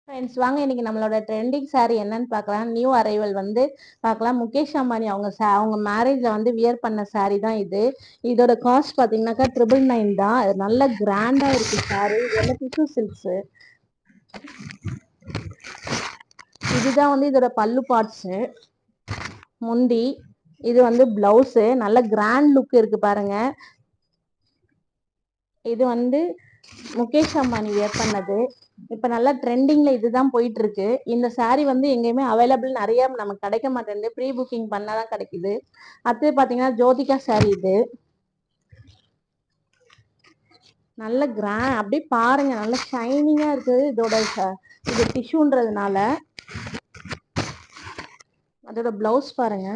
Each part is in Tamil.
ஃப்ரெண்ட்ஸ் வாங்க இன்னைக்கு நம்மளோட ட்ரெண்டிங் saree என்னன்னு பார்க்கலாம். நியூ அரைவல் வந்து பார்க்கலாம். முகேஷ் அம்பானி அவங்க மேரேஜ்ல வந்து வியர் பண்ண saree தான் இது. இதோட காஸ்ட் பார்த்தீங்கன்னாக்கா 999 தான். அது நல்ல கிராண்டா இருக்கு saree. இதெல்லாம் டிஷ்யூ சில்க்ஸ். இதுதான் வந்து இதோட பல்லு பார்ட்ஸ். முந்தி இது வந்து பிளவுஸ். நல்ல கிராண்ட் லுக் இருக்கு பாருங்க. இது வந்து முகேஷ் அம்பானி வியர் பண்ணது. இப்ப நல்லா ட்ரெண்டிங்ல இதுதான் போயிட்டு இருக்கு. இந்த saree வந்து எங்கேயுமே அவைலபிள் நிறைய நமக்கு கிடைக்க மாட்டேங்குது. ப்ரீ புக்கிங் பண்ணாதான் கிடைக்குது. அடுத்து பாத்தீங்கன்னா ஜோதிகா saree இது. நல்ல கிராண்ட் அப்படியே பாருங்க, நல்ல ஷைனிங்கா இருக்கு. இது டிஷ்யூன்றதுனால. அதோட பிளவுஸ் பாருங்க,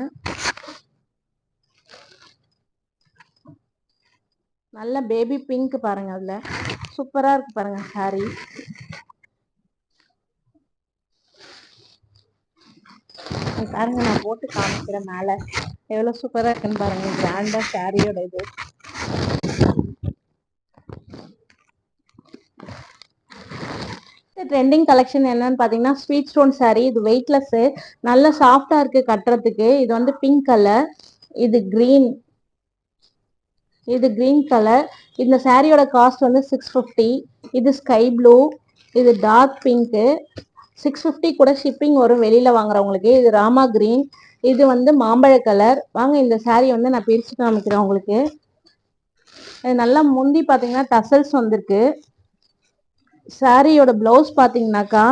நல்ல பேபி பிங்க் பாருங்க. அதுல சூப்பரா இருக்கு பாருங்க saree. பாருங்க, நான் போட்டு காமிக்கிறேன். மேல எவ்வளவு சூப்பரா இருக்குன்னு பாருங்க. கிராண்டா சாரியோட இது. ட்ரெண்டிங் கலெக்ஷன் என்னன்னு பாத்தீங்கன்னா ஸ்வீட் ஸ்டோன் saree. இது வெயிட்லெஸ், நல்ல சாஃப்டா இருக்கு கட்டுறதுக்கு. இது வந்து பிங்க் கலர், இது கிரீன், இது கிரீன் கலர். இந்த சாரியோட காஸ்ட் வந்து 650. இது ஸ்கை ப்ளூ, இது டார்க் பிங்க். 650 கூட ஷிப்பிங் வரும் வெளியில வாங்குறவங்களுக்கு. இது ராமா கிரீன், இது வந்து மாம்பழ கலர். வாங்க இந்த saree வந்து நான் பிரிச்சு காமிக்கிறேன் உங்களுக்கு. நல்லா முந்தி பாத்தீங்கன்னா டசல்ஸ் வந்திருக்கு. சாரியோட பிளவுஸ் பாத்தீங்கன்னாக்கா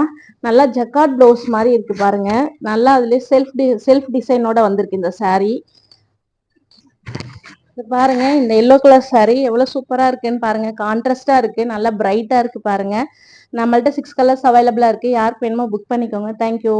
நல்லா ஜக்கார்ட் பிளவுஸ் மாதிரி இருக்கு பாருங்க. நல்லா அதுல செல்ஃப் டிசைனோட வந்திருக்கு இந்த saree. பாருங்க, இந்த எல்லோ கலர் saree எவ்வளவு சூப்பரா இருக்குன்னு பாருங்க. கான்ட்ராஸ்டா இருக்கு, நல்லா பிரைட்டா இருக்கு பாருங்க. நம்மள்ட்ட 6 கலர்ஸ் அவைலபிளா இருக்கு. யாருக்கு வேணுமோ புக் பண்ணிக்கோங்க. தேங்க்யூ.